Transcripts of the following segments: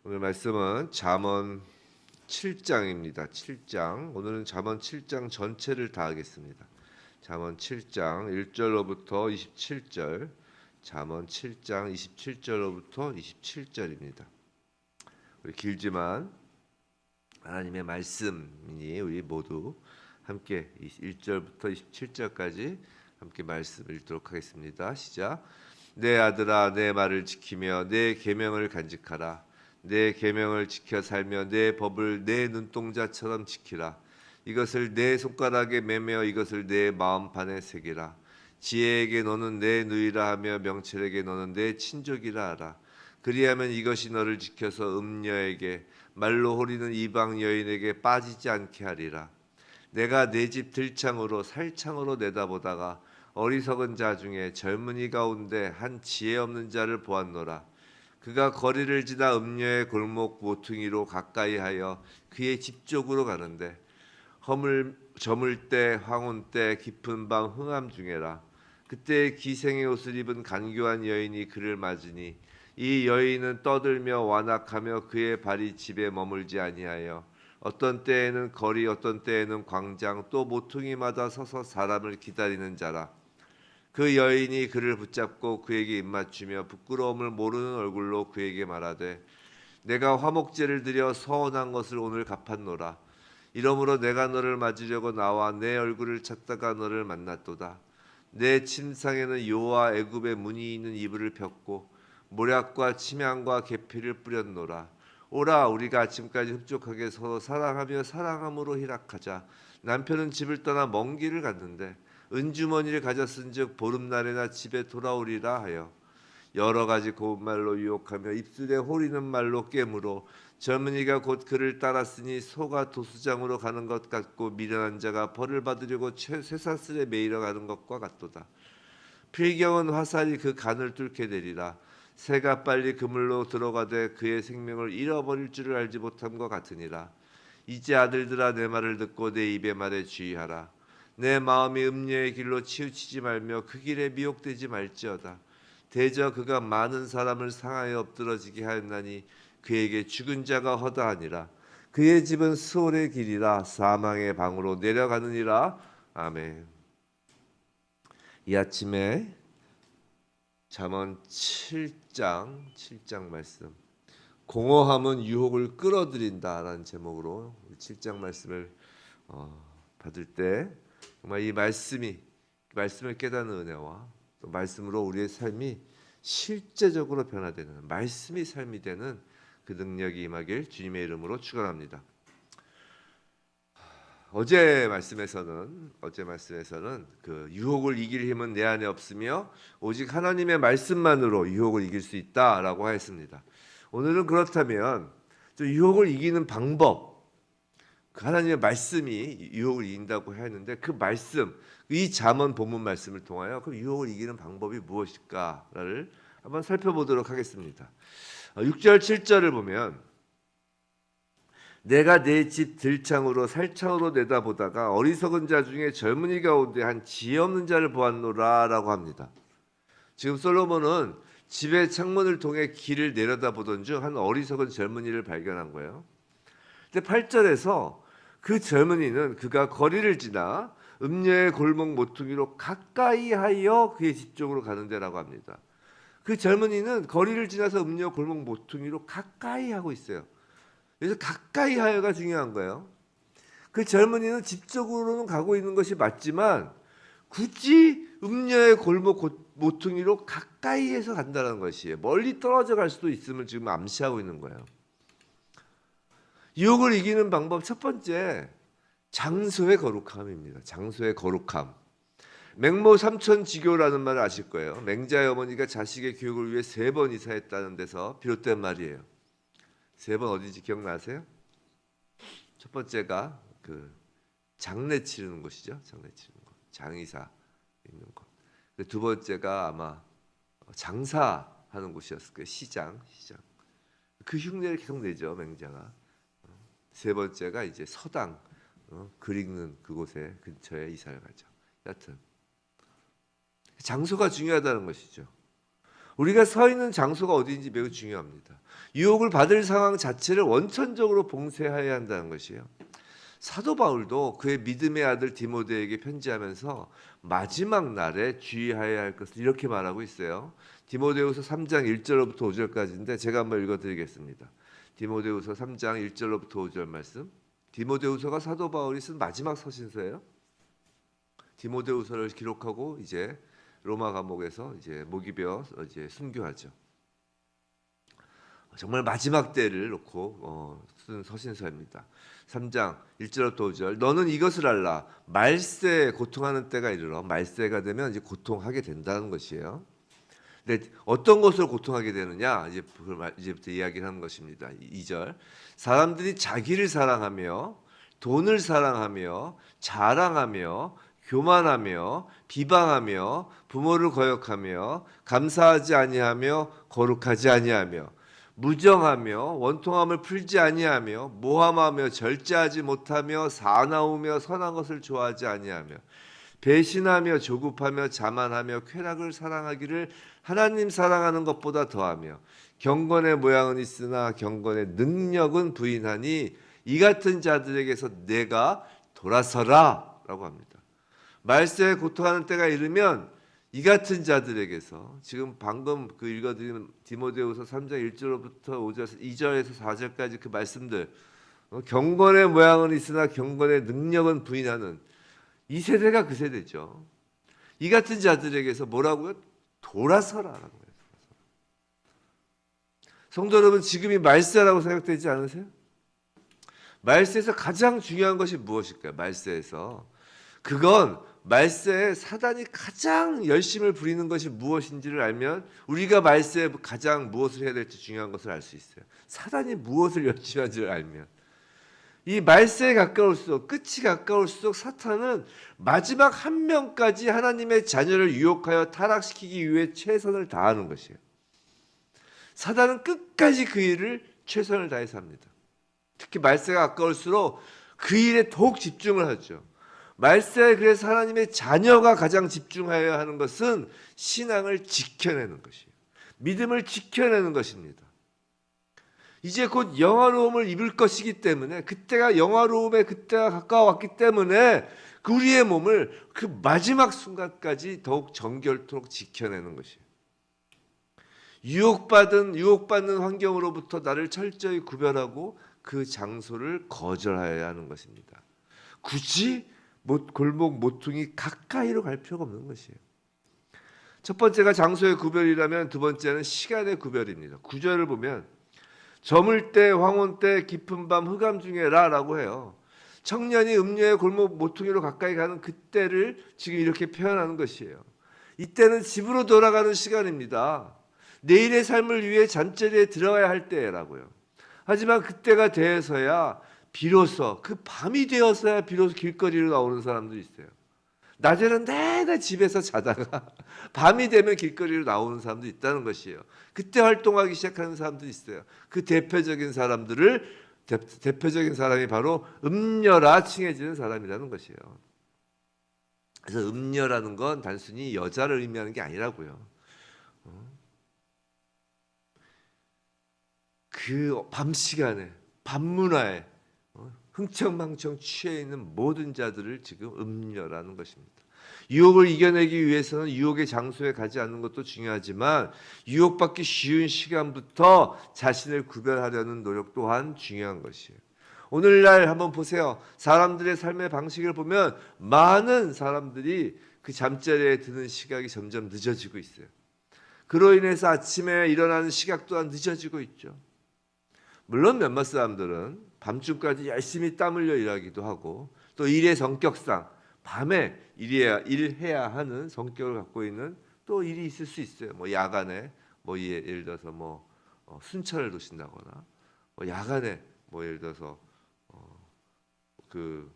오늘 말씀은 잠언 7장입니다. 7장. 오늘은 잠언 7장 전체를 다 하겠습니다. 잠언 7장 1절로부터 27절. 잠언 7장 27절로부터 27절입니다. 우리 길지만 하나님의 말씀이니 우리 모두 함께 1절부터 27절까지 함께 말씀 읽도록 하겠습니다. 시작. 내 아들아 내 말을 지키며 내 계명을 간직하라. 내 계명을 지켜 살며 내 법을 내 눈동자처럼 지키라. 이것을 내 손가락에 매며 이것을 내 마음판에 새기라. 지혜에게 너는 내 누이라 하며 명철에게 너는 내 친족이라 하라. 그리하면 이것이 너를 지켜서 음녀에게 말로 호리는 이방 여인에게 빠지지 않게 하리라. 내가 내 집 들창으로 살창으로 내다보다가 어리석은 자 중에 젊은이 가운데 한 지혜 없는 자를 보았노라. 그가 거리를 지나 음녀의 골목 모퉁이로 가까이하여 그의 집 쪽으로 가는데 저물 때 황혼 때 깊은 밤 흥암 중에라. 그때 기생의 옷을 입은 간교한 여인이 그를 맞으니 이 여인은 떠들며 완악하며 그의 발이 집에 머물지 아니하여 어떤 때에는 거리 어떤 때에는 광장 또 모퉁이마다 서서 사람을 기다리는 자라. 그 여인이 그를 붙잡고 그에게 입맞추며 부끄러움을 모르는 얼굴로 그에게 말하되 내가 화목제를 드려 서원한 것을 오늘 갚았노라. 이러므로 내가 너를 맞으려고 나와 내 얼굴을 찾다가 너를 만났도다. 내 침상에는 요와 애굽의 문이 있는 이불을 폈고 모략과 침향과 계피를 뿌렸노라. 오라 우리가 아침까지 흡족하게 서로 사랑하며 사랑함으로 희락하자. 남편은 집을 떠나 먼 길을 갔는데 은주머니를 가졌은즉 보름날에나 집에 돌아오리라 하여 여러 가지 고운 말로 유혹하며 입술에 호리는 말로 깨물어 젊은이가 곧 그를 따랐으니 소가 도수장으로 가는 것 같고 미련한 자가 벌을 받으려고 쇠사슬에 매이러 가는 것과 같도다. 필경은 화살이 그 간을 뚫게 되리라. 새가 빨리 그물로 들어가되 그의 생명을 잃어버릴 줄을 알지 못함과 같으니라. 이제 아들들아 내 말을 듣고 내 입의 말에 주의하라. 내 마음이 음녀의 길로 치우치지 말며 그 길에 미혹되지 말지어다. 대저 그가 많은 사람을 상하여 엎드러지게 하였나니 그에게 죽은 자가 허다하니라. 그의 집은 수월의 길이라 사망의 방으로 내려가느니라. 아멘. 이 아침에 잠언 7장 말씀 공허함은 유혹을 끌어들인다라는 제목으로 7장 말씀을 받을 때 정말 이 말씀을 깨닫는 은혜와 또 말씀으로 우리의 삶이 실제적으로 변화되는 말씀이 삶이 되는 그 능력이 임하길 주님의 이름으로 축원합니다. 어제 말씀에서는 그 유혹을 이길 힘은 내 안에 없으며 오직 하나님의 말씀만으로 유혹을 이길 수 있다라고 하였습니다. 오늘은 그렇다면 좀 유혹을 이기는 방법, 하나님의 말씀이 유혹을 이긴다고 했는데 그 말씀, 이 잠언 본문 말씀을 통하여 그 유혹을 이기는 방법이 무엇일까를 한번 살펴보도록 하겠습니다. 6절 7절을 보면 내가 내 집 들창으로 살창으로 내다보다가 어리석은 자 중에 젊은이 가운데 한 지혜 없는 자를 보았노라 라고 합니다. 지금 솔로몬은 집의 창문을 통해 길을 내려다보던 중 한 어리석은 젊은이를 발견한 거예요. 근데 8절에서 그 젊은이는 그가 거리를 지나 음녀의 골목 모퉁이로 가까이 하여 그의 집 쪽으로 가는 데라고 합니다. 그 젊은이는 거리를 지나서 음녀 골목 모퉁이로 가까이 하고 있어요. 그래서 가까이 하여가 중요한 거예요. 그 젊은이는 집 쪽으로는 가고 있는 것이 맞지만 굳이 음녀의 골목 모퉁이로 가까이에서 간다는 것이에요. 멀리 떨어져 갈 수도 있음을 지금 암시하고 있는 거예요. 유혹을 이기는 방법 첫 번째, 장소의 거룩함입니다. 장소의 거룩함. 맹모 삼천지교라는 말을 아실 거예요. 맹자의 어머니가 자식의 교육을 위해 3번 이사했다는 데서 비롯된 말이에요. 3번 어딘지 기억나세요? 첫 번째가 그 장례 치르는 곳이죠. 장례 치르는 곳. 장의사 있는 곳. 두 번째가 아마 장사하는 곳이었을 거예요. 시장. 그 흉내를 계속 내죠. 맹자가. 3번째가 이제 서당. 글 읽는 그곳에 근처에 이사를 가죠. 여하튼 장소가 중요하다는 것이죠. 우리가 서 있는 장소가 어디인지 매우 중요합니다. 유혹을 받을 상황 자체를 원천적으로 봉쇄해야 한다는 것이에요. 사도 바울도 그의 믿음의 아들 디모데에게 편지하면서 마지막 날에 주의해야 할 것을 이렇게 말하고 있어요. 디모데후서 3장 1절부터 5절까지인데 제가 한번 읽어드리겠습니다. 디모데후서 3장 1절부터 5절 말씀. 디모데후서가 사도 바울이 쓴 마지막 서신서예요. 디모데후서를 기록하고 이제 로마 감옥에서 이제 모기베어 이제 순교하죠. 정말 마지막 때를 놓고 쓴 서신서입니다. 3장 1절부터 5절. 너는 이것을 알라. 말세에 고통하는 때가 이르러 말세가 되면 이제 고통하게 된다는 것이에요. 근데 어떤 것으로 고통하게 되느냐? 이제부터 이야기를 하는 것입니다. 2절. 사람들이 자기를 사랑하며 돈을 사랑하며 자랑하며 교만하며 비방하며 부모를 거역하며 감사하지 아니하며 거룩하지 아니하며 무정하며 원통함을 풀지 아니하며 모함하며 절제하지 못하며 사나우며 선한 것을 좋아하지 아니하며 배신하며 조급하며 자만하며 쾌락을 사랑하기를 하나님 사랑하는 것보다 더하며 경건의 모양은 있으나 경건의 능력은 부인하니 이 같은 자들에게서 내가 돌아서라 라고 합니다. 말세에 고통하는 때가 이르면 이 같은 자들에게서 지금 방금 그 읽어드린 디모데후서 3장 1절부터 5절 2절에서 4절까지 그 말씀들 경건의 모양은 있으나 경건의 능력은 부인하는 이 세대가 그 세대죠. 이 같은 자들에게서 뭐라고요? 돌아서라라고 해요. 성도 여러분, 지금이 말세라고 생각되지 않으세요? 말세에서 가장 중요한 것이 무엇일까요? 말세에서 그건 말세에 사단이 가장 열심을 부리는 것이 무엇인지를 알면 우리가 말세에 가장 무엇을 해야 될지 중요한 것을 알 수 있어요. 사단이 무엇을 열심히 하는지를 알면 이 말세에 가까울수록 끝이 가까울수록 사탄은 마지막 한 명까지 하나님의 자녀를 유혹하여 타락시키기 위해 최선을 다하는 것이에요. 사단은 끝까지 그 일을 최선을 다해서 합니다. 특히 말세가 가까울수록 그 일에 더욱 집중을 하죠. 말세에 그래서 하나님의 자녀가 가장 집중해야 하는 것은 신앙을 지켜내는 것이에요. 믿음을 지켜내는 것입니다. 이제 곧 영화로움을 입을 것이기 때문에 그때가 영화로움의 그때가 가까워왔기 때문에 그 우리의 몸을 그 마지막 순간까지 더욱 정결토록 지켜내는 것이에요. 유혹받는 환경으로부터 나를 철저히 구별하고 그 장소를 거절해야 하는 것입니다. 굳이 골목 모퉁이 가까이로 갈 필요가 없는 것이에요. 첫 번째가 장소의 구별이라면 두 번째는 시간의 구별입니다. 9절을 보면 저물 때 황혼 때 깊은 밤 흑암 중에라 라고 해요. 청년이 음료의 골목 모퉁이로 가까이 가는 그때를 지금 이렇게 표현하는 것이에요. 이때는 집으로 돌아가는 시간입니다. 내일의 삶을 위해 잠자리에 들어가야 할 때라고요. 하지만 그때가 되어서야 비로소 그 밤이 되어서야 비로소 길거리로 나오는 사람들이 있어요. 낮에는 내내 집에서 자다가 밤이 되면 길거리로 나오는 사람도 있다는 것이에요. 그때 활동하기 시작하는 사람들이 있어요. 그 대표적인 사람이 바로 음녀라 칭해지는 사람이라는 것이에요. 그래서 음녀라는 건 단순히 여자를 의미하는 게 아니라고요. 그 밤 시간에 밤문화에 흥청망청 취해 있는 모든 자들을 지금 음녀라는 것입니다. 유혹을 이겨내기 위해서는 유혹의 장소에 가지 않는 것도 중요하지만 유혹받기 쉬운 시간부터 자신을 구별하려는 노력 또한 중요한 것이에요. 오늘날 한번 보세요. 사람들의 삶의 방식을 보면 많은 사람들이 그 잠자리에 드는 시각이 점점 늦어지고 있어요. 그로 인해서 아침에 일어나는 시각 또한 늦어지고 있죠. 물론 몇몇 사람들은 밤중까지 열심히 땀 흘려 일하기도 하고 또 일의 성격상 밤에 일해야 하는 성격을 갖고 있는 또 일이 있을 수 있어요. 야간에 예를 들어서 순찰을 도신다거나 야간에 예를 들어서 그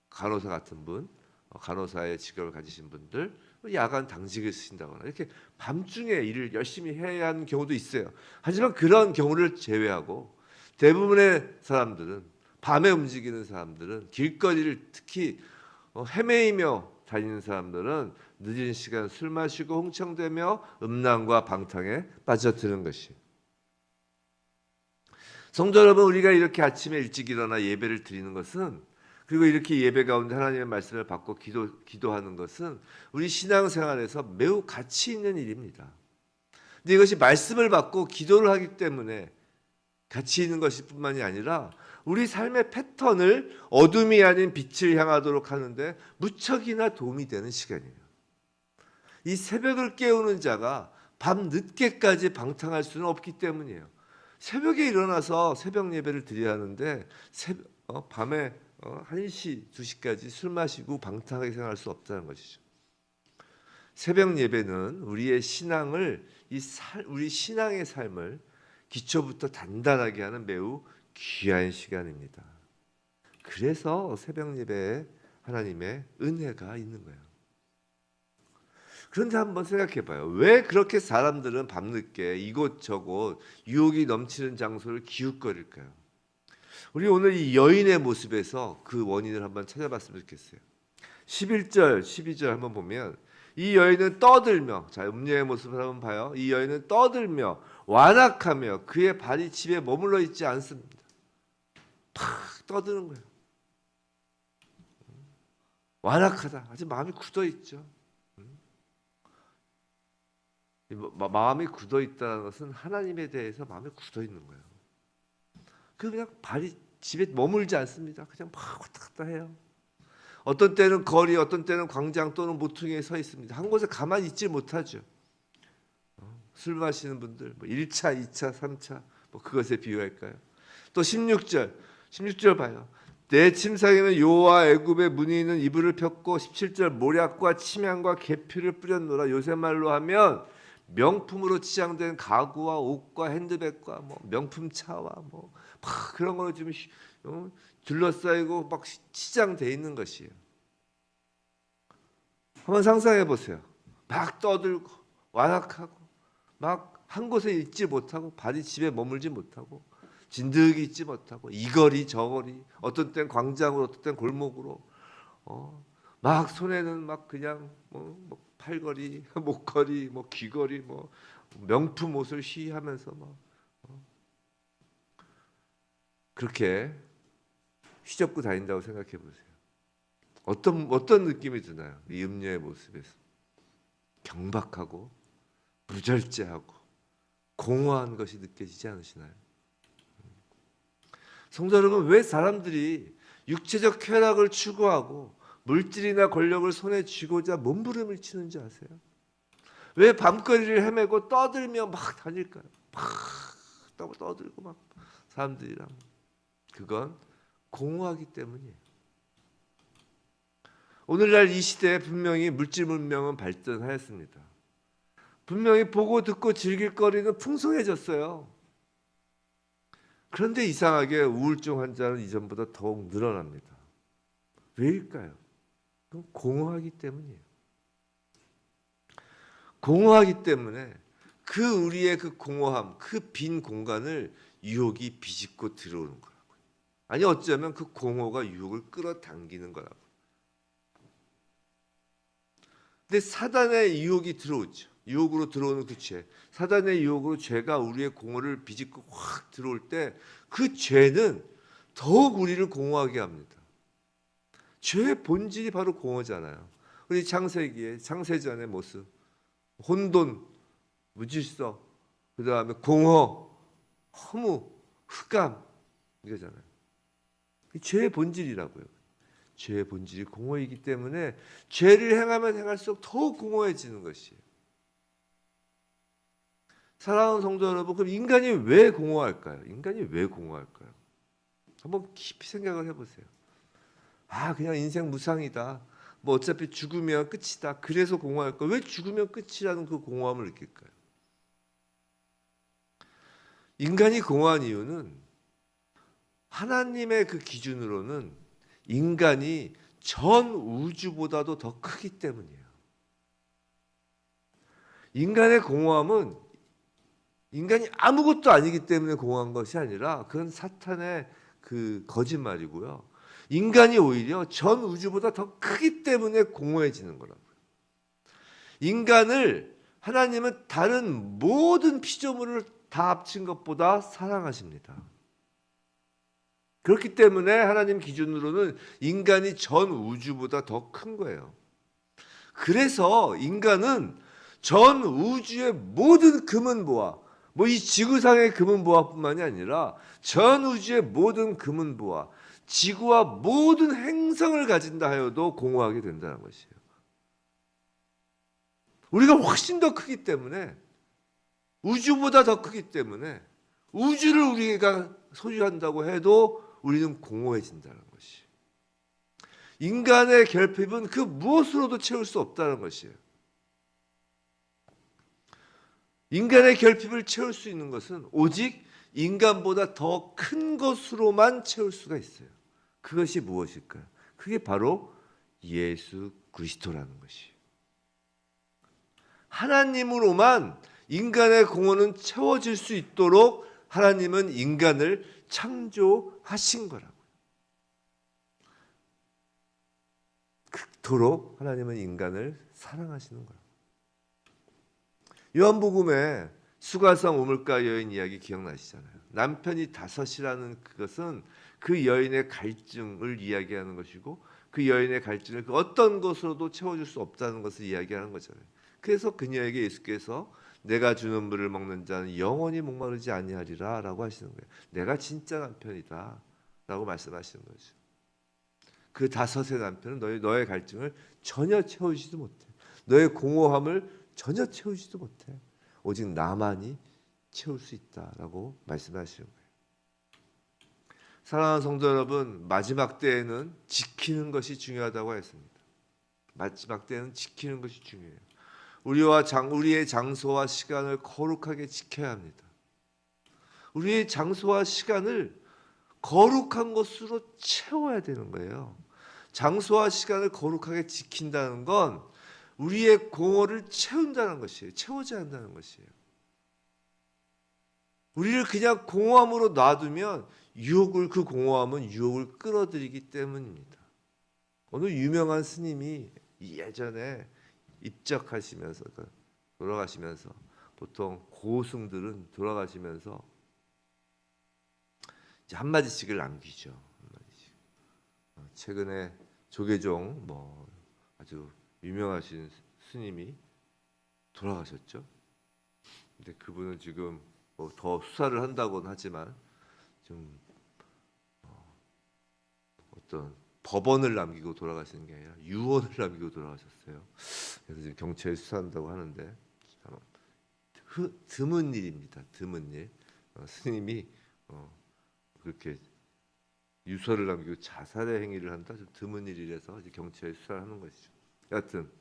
간호사 같은 분, 간호사의 직업을 가지신 분들 야간 당직을 쓰신다거나 이렇게 밤중에 일을 열심히 해야 하는 경우도 있어요. 하지만 그런 경우를 제외하고 대부분의 사람들은 밤에 움직이는 사람들은 길거리를 특히 헤매이며 다니는 사람들은 늦은 시간 술 마시고 흥청대며 음란과 방탕에 빠져드는 것이. 성도 여러분, 우리가 이렇게 아침에 일찍 일어나 예배를 드리는 것은, 그리고 이렇게 예배 가운데 하나님의 말씀을 받고 기도하는 것은 우리 신앙생활에서 매우 가치 있는 일입니다. 근데 이것이 말씀을 받고 기도를 하기 때문에 가치 있는 것일 뿐만이 아니라 우리 삶의 패턴을 어둠이 아닌 빛을 향하도록 하는데 무척이나 도움이 되는 시간이에요. 이 새벽을 깨우는 자가 밤 늦게까지 방탕할 수는 없기 때문이에요. 새벽에 일어나서 새벽 예배를 드려야 하는데 밤에 1시, 2시까지 술 마시고 방탕하게 생각할 수 없다는 것이죠. 새벽 예배는 우리의 신앙을 우리 신앙의 삶을 기초부터 단단하게 하는 매우 귀한 시간입니다. 그래서 새벽 예배에 하나님의 은혜가 있는 거예요. 그런데 한번 생각해 봐요. 왜 그렇게 사람들은 밤늦게 이곳저곳 유혹이 넘치는 장소를 기웃거릴까요? 우리 오늘 이 여인의 모습에서 그 원인을 한번 찾아봤으면 좋겠어요. 11절, 12절 한번 보면 이 여인은 떠들며, 자, 음녀의 모습을 한번 봐요. 이 여인은 떠들며 완악하며 그의 발이 집에 머물러 있지 않습니다. 팍 떠드는 거예요. 완악하다. 아직 마음이 굳어 있죠. 마음이 굳어 있다는 것은 하나님에 대해서 마음이 굳어 있는 거예요. 그냥 발이 집에 머물지 않습니다. 그냥 막 왔다 갔다 해요. 어떤 때는 거리, 어떤 때는 광장 또는 모퉁이에 서 있습니다. 한 곳에 가만히 있지 못하죠. 술 마시는 분들, 1차, 2차, 3차, 그것에 비유할까요? 또 16절 봐요. 내 침상에는 요와 애굽의 문의는 이불을 폈고 17절 모략과 침향과 계피를 뿌렸노라. 요새 말로 하면 명품으로 치장된 가구와 옷과 핸드백과 명품 차와 막 그런 거로 좀 둘러싸이고 막 치장돼 있는 것이에요. 한번 상상해 보세요. 막 떠들고 완악하고 막 한 곳에 있지 못하고 발이 집에 머물지 못하고 진득이 있지 못하고 이 거리 저 거리, 어떤 땐 광장으로 어떤 땐 골목으로 막 손에는 막 그냥 팔걸이, 목걸이, 귀걸이, 명품 옷을 시위하면서 그렇게 휘젓고 다닌다고 생각해 보세요. 어떤 느낌이 드나요? 이 음녀의 모습에서 경박하고 무절제하고 공허한 것이 느껴지지 않으시나요? 성도 여러분, 왜 사람들이 육체적 쾌락을 추구하고 물질이나 권력을 손에 쥐고자 몸부림을 치는지 아세요? 왜 밤거리를 헤매고 떠들며 막 다닐까요? 막 떠들고 막 사람들이랑. 그건 공허하기 때문이에요. 오늘날 이 시대에 분명히 물질 문명은 발전하였습니다. 분명히 보고 듣고 즐길 거리는 풍성해졌어요. 그런데 이상하게 우울증 환자는 이전보다 더욱 늘어납니다. 왜일까요? 공허하기 때문이에요. 공허하기 때문에 그 우리의 그 공허함, 그 빈 공간을 유혹이 비집고 들어오는 거라고요. 아니 어쩌면 그 공허가 유혹을 끌어당기는 거라고요. 근데 사단의 유혹이 들어오죠. 유혹으로 들어오는 그 죄, 사단의 유혹으로 죄가 우리의 공허를 비집고 확 들어올 때 그 죄는 더욱 우리를 공허하게 합니다. 죄의 본질이 바로 공허잖아요. 우리 창세기의 창세전의 모습, 혼돈, 무질서, 그 다음에 공허, 허무, 흑암 이거잖아요. 죄의 본질이라고요. 죄의 본질이 공허이기 때문에 죄를 행하면 행할수록 더욱 공허해지는 것이에요. 사랑하는 성도 여러분, 그럼 인간이 왜 공허할까요? 인간이 왜 공허할까요? 한번 깊이 생각을 해보세요. 그냥 인생 무상이다. 어차피 죽으면 끝이다. 그래서 공허할까요? 왜 죽으면 끝이라는 그 공허함을 느낄까요? 인간이 공허한 이유는 하나님의 그 기준으로는 인간이 전 우주보다도 더 크기 때문이에요. 인간의 공허함은 인간이 아무것도 아니기 때문에 공허한 것이 아니라 그건 사탄의 그 거짓말이고요. 인간이 오히려 전 우주보다 더 크기 때문에 공허해지는 거라고요. 인간을 하나님은 다른 모든 피조물을 다 합친 것보다 사랑하십니다. 그렇기 때문에 하나님 기준으로는 인간이 전 우주보다 더 큰 거예요. 그래서 인간은 전 우주의 모든 금은보화, 뭐 이 지구상의 금은보화뿐만이 아니라 전 우주의 모든 금은보화, 지구와 모든 행성을 가진다 하여도 공허하게 된다는 것이에요. 우리가 훨씬 더 크기 때문에, 우주보다 더 크기 때문에 우주를 우리가 소유한다고 해도 우리는 공허해진다는 것이. 인간의 결핍은 그 무엇으로도 채울 수 없다는 것이에요. 인간의 결핍을 채울 수 있는 것은 오직 인간보다 더 큰 것으로만 채울 수가 있어요. 그것이 무엇일까요? 그게 바로 예수 그리스도라는 것이에요. 하나님으로만 인간의 공허는 채워질 수 있도록 하나님은 인간을 창조하신 거라고요. 그토록 하나님은 인간을 사랑하시는 거예요. 요한복음에 수가성 우물가 여인 이야기 기억나시잖아요. 남편이 다섯이라는 그것은 그 여인의 갈증을 이야기하는 것이고, 그 여인의 갈증을 그 어떤 것으로도 채워줄 수 없다는 것을 이야기하는 거잖아요. 그래서 그녀에게 예수께서 내가 주는 물을 먹는 자는 영원히 목마르지 아니하리라 라고 하시는 거예요. 내가 진짜 남편이다 라고 말씀하시는 거죠. 그 다섯의 남편은 너의 갈증을 전혀 채우지도 못해. 너의 공허함을 전혀 채우지도 못해. 오직 나만이 채울 수 있다라고 말씀하시는 거예요. 사랑하는 성도 여러분, 마지막 때에는 지키는 것이 중요하다고 했습니다. 마지막 때에는 지키는 것이 중요해요. 우리의 장소와 시간을 거룩하게 지켜야 합니다. 우리의 장소와 시간을 거룩한 것으로 채워야 되는 거예요. 장소와 시간을 거룩하게 지킨다는 건 우리의 공허를 채운다는 것이에요. 채워져야 한다는 것이에요. 우리를 그냥 공허함으로 놔두면 그 공허함은 유혹을 끌어들이기 때문입니다. 어느 유명한 스님이 예전에 입적하시면서 돌아가시면서, 보통 고승들은 돌아가시면서 이제 한마디씩을 남기죠. 한마디씩. 최근에 조계종 아주 유명하신 스님이 돌아가셨죠. 근데 그분은 지금 더 수사를 한다고는 하지만 좀 어떤 법원을 남기고 돌아가시는 게 아니라 유언을 남기고 돌아가셨어요. 그래서 지금 경찰이 수사한다고 하는데 참 드문 일입니다. 드문 일. 스님이 그렇게 유서를 남기고 자살의 행위를 한다. 좀 드문 일이라서 이제 경찰이 수사를 하는 것이죠. 여하튼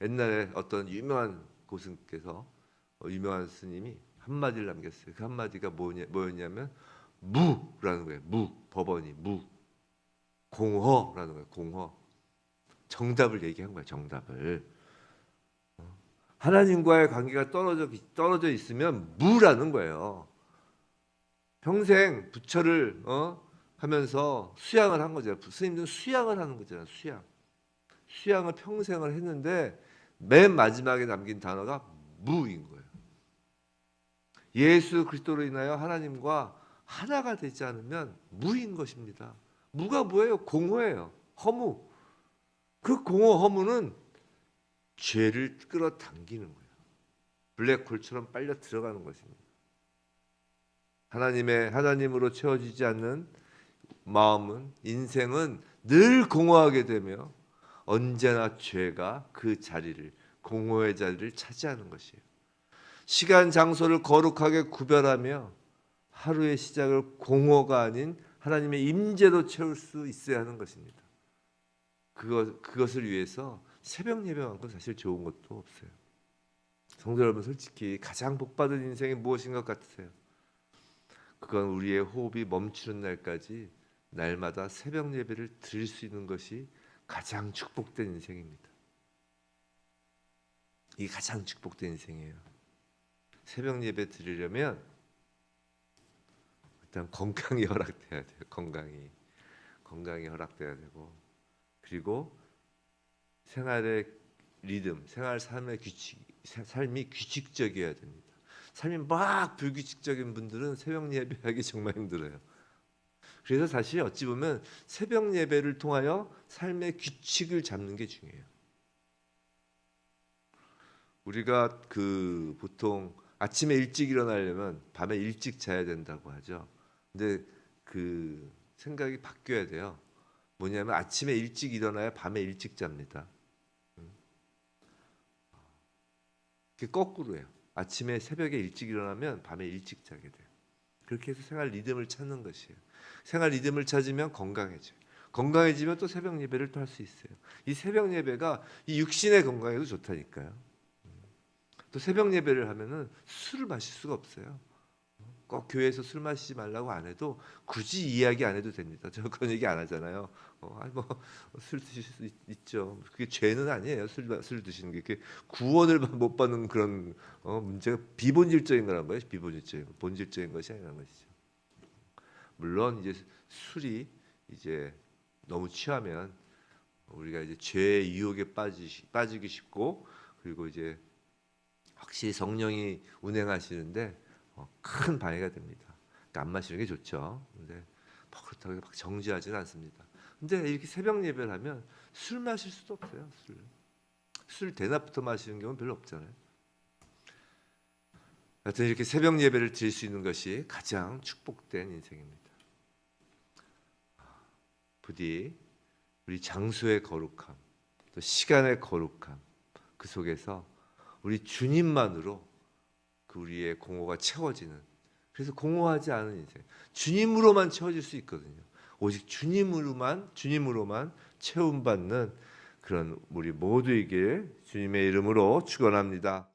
옛날에 어떤 유명한 고승께서 유명한 스님이 한마디를 남겼어요. 그 한마디가 뭐였냐면 무라는 거예요. 법원이 공허라는 거예요. 공허. 정답을 얘기한 거예요. 정답을. 하나님과의 관계가 떨어져 있으면 무라는 거예요. 평생 부처를 하면서 수양을 한 거죠. 스님들은 수양을 하는 거잖아요. 수양을 평생을 했는데 맨 마지막에 남긴 단어가 무인 거예요. 예수 그리스도로 인하여 하나님과 하나가 되지 않으면 무인 것입니다. 무가 뭐예요? 공허예요. 허무. 그 공허 허무는 죄를 끌어당기는 거예요. 블랙홀처럼 빨려 들어가는 것입니다. 하나님으로 채워지지 않는 마음은, 인생은 늘 공허하게 되며 언제나 죄가 그 자리를, 공허의 자리를 차지하는 것이에요. 시간, 장소를 거룩하게 구별하며 하루의 시작을 공허가 아닌 하나님의 임재로 채울 수 있어야 하는 것입니다. 그것을 위해서 새벽 예배만큼 사실 좋은 것도 없어요. 성도 여러분, 솔직히 가장 복받은 인생이 무엇인 것 같으세요? 그건 우리의 호흡이 멈추는 날까지 날마다 새벽 예배를 드릴 수 있는 것이 가장 축복된 인생입니다. 이게 가장 축복된 인생이에요. 새벽 예배 드리려면 일단 건강이 허락돼야 돼요. 건강이 건강이 허락돼야 되고, 그리고 생활의 리듬, 삶의 규칙, 삶이 규칙적이어야 됩니다. 삶이 막 불규칙적인 분들은 새벽 예배하기 정말 힘들어요. 그래서 사실 어찌 보면 새벽 예배를 통하여 삶의 규칙을 잡는 게 중요해요. 우리가 보통 아침에 일찍 일어나려면 밤에 일찍 자야 된다고 하죠. 근데 그 생각이 바뀌어야 돼요. 뭐냐면 아침에 일찍 일어나야 밤에 일찍 잡니다. 그게 거꾸로예요. 아침에 새벽에 일찍 일어나면 밤에 일찍 자게 돼요. 그렇게 해서 생활 리듬을 찾는 것이에요. 생활 리듬을 찾으면 건강해져요. 건강해지면 또 새벽 예배를 또 할 수 있어요. 이 새벽 예배가 이 육신의 건강에도 좋다니까요. 또 새벽 예배를 하면은 술을 마실 수가 없어요. 꼭 교회에서 술 마시지 말라고 안 해도 굳이 이야기 안 해도 됩니다. 저 그런 얘기 안 하잖아요. 술 드실 수 있죠. 그게 죄는 아니에요. 술 드시는 게 그게 구원을 못 받는 그런 문제가 비본질적인 거란 거예요. 비본질적인 본질적인 것이 아니라는 것이죠. 물론 이제 술이 이제 너무 취하면 우리가 이제 죄의 유혹에 빠지기 쉽고, 그리고 이제 확실히 성령이 운행하시는데 큰 방해가 됩니다. 그러니까 안 마시는 게 좋죠. 근데 그렇다고 막 정지하지는 않습니다. 근데 이렇게 새벽 예배를 하면 술 마실 수도 없어요. 술 대낮부터 마시는 경우는 별로 없잖아요. 하여튼 이렇게 새벽 예배를 드릴 수 있는 것이 가장 축복된 인생입니다. 부디 우리 장소의 거룩함, 또 시간의 거룩함, 그 속에서 우리 주님만으로 그 우리의 공허가 채워지는, 그래서 공허하지 않은 인생, 주님으로만 채워질 수 있거든요. 오직 주님으로만 채움받는 그런 우리 모두에게 주님의 이름으로 축원합니다.